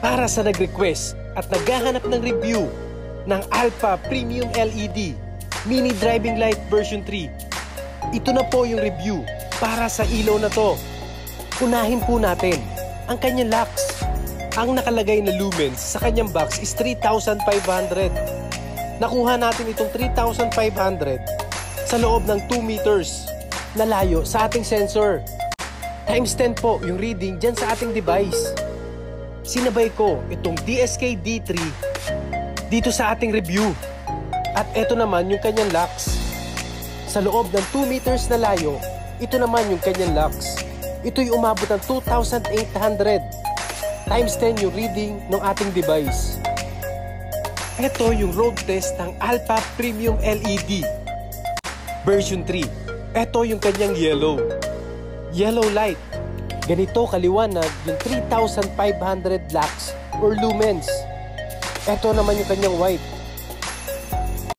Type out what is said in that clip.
Para sa nag-request at naghahanap ng review ng Alpha Premium LED Mini Driving Light version 3, ito na po yung review para sa ilaw na to. Unahin po natin ang kanyang lux. Ang nakalagay na lumens sa kanyang box is 3,500. Nakuha natin itong 3,500 sa loob ng 2 meters na layo sa ating sensor. Times 10 po yung reading dyan sa ating device. Sinabay ko itong DSK D3 dito sa ating review. At ito naman yung kanyang lux. Sa loob ng 2 meters na layo, ito naman yung kanyang lux. Ito'y umabot ng 2,800 times 10 yung reading ng ating device. Ito yung road test ng Alpha Premium LED version 3. Ito yung kanyang yellow light. Ganito kaliwanag yung 3,500 lux or lumens. Ito naman yung kanyang white.